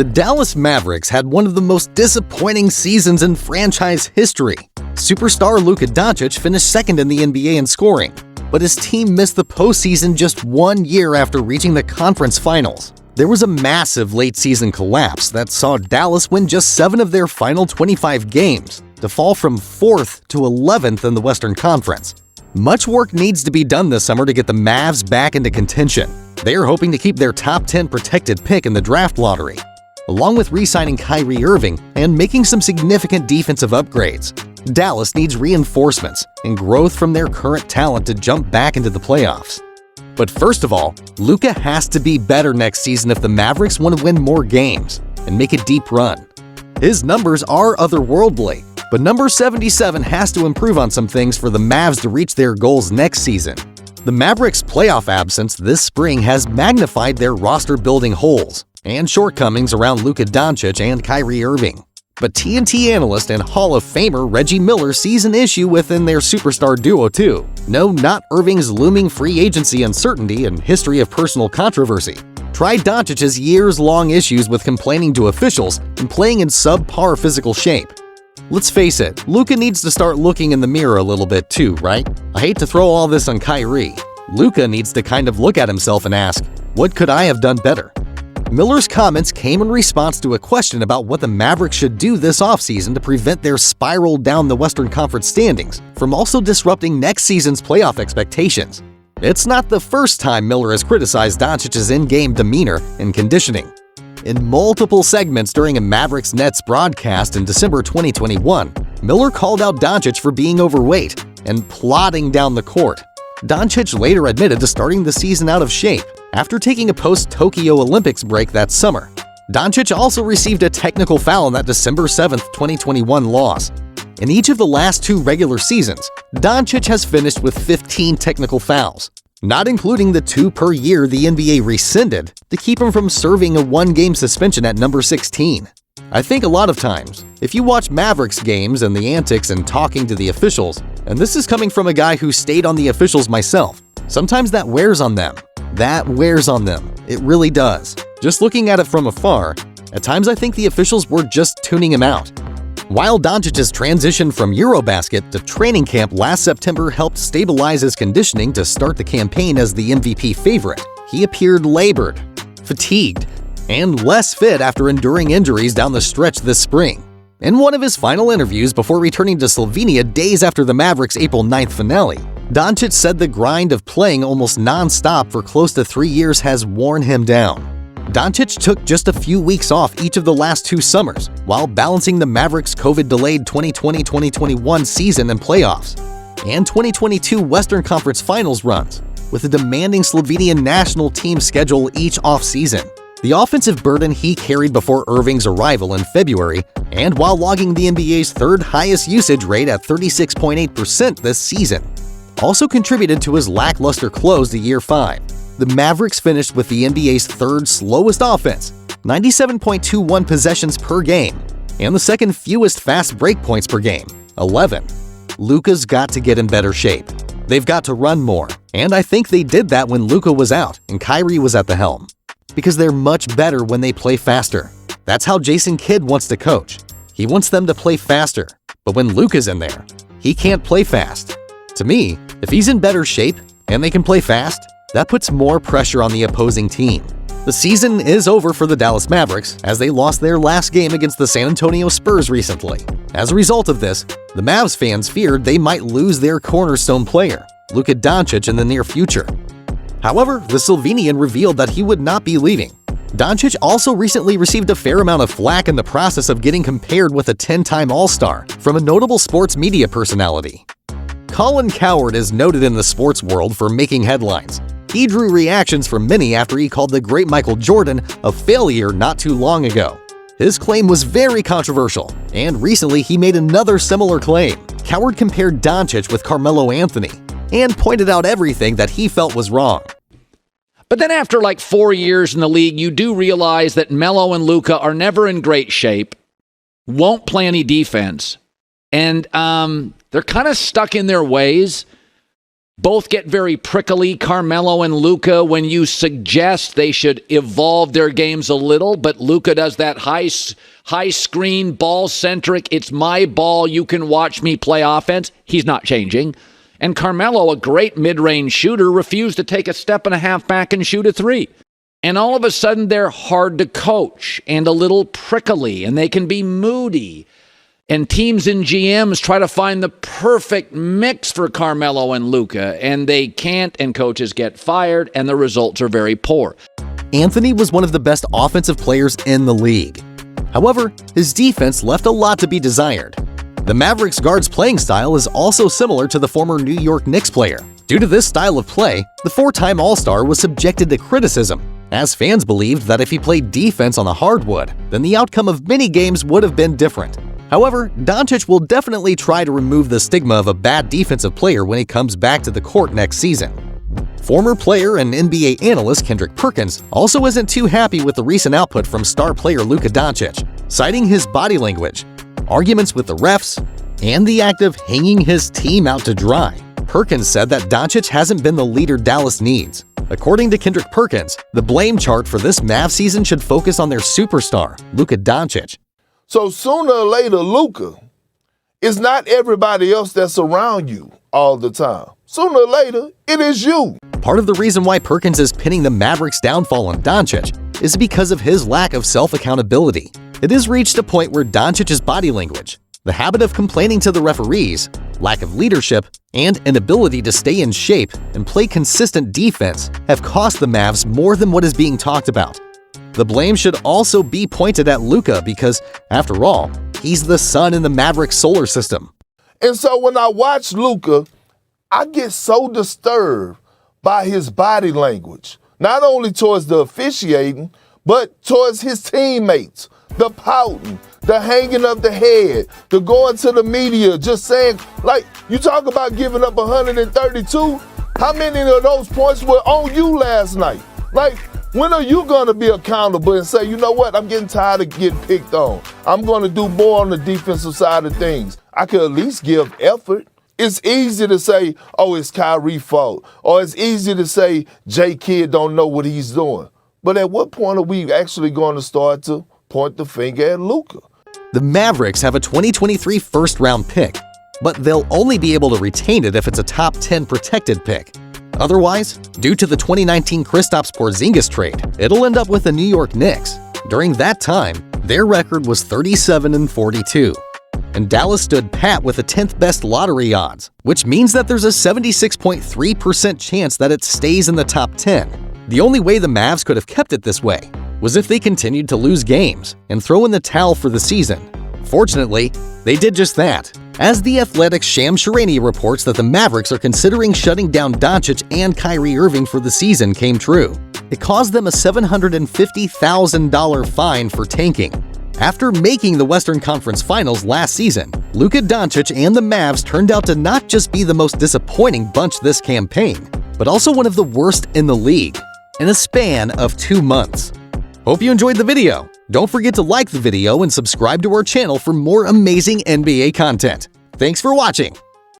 The Dallas Mavericks had one of the most disappointing seasons in franchise history. Superstar Luka Doncic finished second in the NBA in scoring, but his team missed the postseason just 1 year after reaching the conference finals. There was a massive late-season collapse that saw Dallas win just 7 of their final 25 games, to fall from 4th to 11th in the Western Conference. Much work needs to be done this summer to get the Mavs back into contention. They are hoping to keep their top 10 protected pick in the draft lottery, along with re-signing Kyrie Irving and making some significant defensive upgrades. Dallas needs reinforcements and growth from their current talent to jump back into the playoffs. But first of all, Luka has to be better next season if the Mavericks want to win more games and make a deep run. His numbers are otherworldly, but number 77 has to improve on some things for the Mavs to reach their goals next season. The Mavericks' playoff absence this spring has magnified their roster-building holes and shortcomings around Luka Doncic and Kyrie Irving. But TNT analyst and Hall of Famer Reggie Miller sees an issue within their superstar duo too. No, not Irving's looming free agency uncertainty and history of personal controversy. Try Doncic's years-long issues with complaining to officials and playing in subpar physical shape. Let's face it, Luka needs to start looking in the mirror a little bit too, right? I hate to throw all this on Kyrie. Luka needs to kind of look at himself and ask, what could I have done better? Miller's comments came in response to a question about what the Mavericks should do this offseason to prevent their spiral down the Western Conference standings from also disrupting next season's playoff expectations. It's not the first time Miller has criticized Doncic's in-game demeanor and conditioning. In multiple segments during a Mavericks-Nets broadcast in December 2021, Miller called out Doncic for being overweight and plodding down the court. Doncic later admitted to starting the season out of shape after taking a post-Tokyo Olympics break that summer. Doncic also received a technical foul in that December 7, 2021 loss. In each of the last 2 regular seasons, Doncic has finished with 15 technical fouls, not including the 2 per year the NBA rescinded to keep him from serving a 1-game suspension at number 16. I think a lot of times, if you watch Mavericks games and the antics and talking to the officials, and this is coming from a guy who stayed on the officials myself, sometimes that wears on them. That wears on them. It really does. Just looking at it from afar, at times I think the officials were just tuning him out. While Doncic's transition from Eurobasket to training camp last September helped stabilize his conditioning to start the campaign as the MVP favorite, he appeared labored, fatigued, and less fit after enduring injuries down the stretch this spring. In one of his final interviews before returning to Slovenia days after the Mavericks' April 9th finale, Doncic said the grind of playing almost non-stop for close to 3 years has worn him down. Doncic took just a few weeks off each of the last 2 summers while balancing the Mavericks' COVID-delayed 2020-2021 season and playoffs, and 2022 Western Conference Finals runs, with a demanding Slovenian national team schedule each off-season. The offensive burden he carried before Irving's arrival in February, and while logging the NBA's 3rd highest usage rate at 36.8% this season, also contributed to his lackluster close to Year 5. The Mavericks finished with the NBA's 3rd slowest offense, 97.21 possessions per game, and the 2nd fewest fast break points per game, 11. Luka's got to get in better shape. They've got to run more, and I think they did that when Luka was out and Kyrie was at the helm. Because they're much better when they play faster. That's how Jason Kidd wants to coach. He wants them to play faster, but when Luka's in there, he can't play fast. To me, if he's in better shape and they can play fast, that puts more pressure on the opposing team. The season is over for the Dallas Mavericks as they lost their last game against the San Antonio Spurs recently. As a result of this, the Mavs fans feared they might lose their cornerstone player, Luka Doncic, in the near future. However, the Slovenian revealed that he would not be leaving. Doncic also recently received a fair amount of flack in the process of getting compared with a 10-time All-Star from a notable sports media personality. Colin Cowherd is noted in the sports world for making headlines. He drew reactions from many after he called the great Michael Jordan a failure not too long ago. His claim was very controversial, and recently he made another similar claim. Cowherd compared Doncic with Carmelo Anthony and pointed out everything that he felt was wrong. But then after like 4 years in the league, you do realize that Melo and Luka are never in great shape, won't play any defense, and they're kind of stuck in their ways. Both get very prickly, Carmelo and Luka, when you suggest they should evolve their games a little, but Luka does that high screen, ball-centric, it's my ball, you can watch me play offense. He's not changing. And Carmelo, a great mid-range shooter, refused to take a step and a half back and shoot a three. And all of a sudden, they're hard to coach and a little prickly, and they can be moody. And teams and GMs try to find the perfect mix for Carmelo and Luka, and they can't, and coaches get fired, and the results are very poor. Anthony was one of the best offensive players in the league. However, his defense left a lot to be desired. The Mavericks guard's playing style is also similar to the former New York Knicks player. Due to this style of play, the four-time All-Star was subjected to criticism, as fans believed that if he played defense on the hardwood, then the outcome of many games would have been different. However, Doncic will definitely try to remove the stigma of a bad defensive player when he comes back to the court next season. Former player and NBA analyst Kendrick Perkins also isn't too happy with the recent output from star player Luka Doncic, citing his body language, arguments with the refs, and the act of hanging his team out to dry. Perkins said that Doncic hasn't been the leader Dallas needs. According to Kendrick Perkins, the blame chart for this Mavs season should focus on their superstar, Luka Doncic. So sooner or later, Luka, it's not everybody else that's around you all the time. Sooner or later, it is you. Part of the reason why Perkins is pinning the Mavericks' downfall on Doncic is because of his lack of self-accountability. It has reached a point where Doncic's body language, the habit of complaining to the referees, lack of leadership, and inability to stay in shape and play consistent defense have cost the Mavs more than what is being talked about. The blame should also be pointed at Luka because, after all, he's the sun in the Mavericks solar system. And so when I watch Luka, I get so disturbed by his body language, not only towards the officiating, but towards his teammates, the pouting, the hanging of the head, the going to the media, just saying, like, you talk about giving up 132, how many of those points were on you last night? Like, when are you going to be accountable and say, you know what, I'm getting tired of getting picked on. I'm going to do more on the defensive side of things. I could at least give effort. It's easy to say, oh, it's Kyrie's fault. Or it's easy to say, J. Kidd don't know what he's doing. But at what point are we actually going to start to point the finger at Luka? The Mavericks have a 2023 first-round pick, but they'll only be able to retain it if it's a top 10 protected pick. Otherwise, due to the 2019 Kristaps Porzingis trade, it'll end up with the New York Knicks. During that time, their record was 37-42. And Dallas stood pat with the 10th best lottery odds, which means that there's a 76.3% chance that it stays in the top 10. The only way the Mavs could have kept it this way was if they continued to lose games and throw in the towel for the season. Fortunately, they did just that, as The Athletic's Shams Charania reports that the Mavericks are considering shutting down Doncic and Kyrie Irving for the season came true. It caused them a $750,000 fine for tanking. After making the Western Conference Finals last season, Luka Doncic and the Mavs turned out to not just be the most disappointing bunch this campaign, but also one of the worst in the league, in a span of 2 months. Hope you enjoyed the video. Don't forget to like the video and subscribe to our channel for more amazing NBA content. Thanks for watching.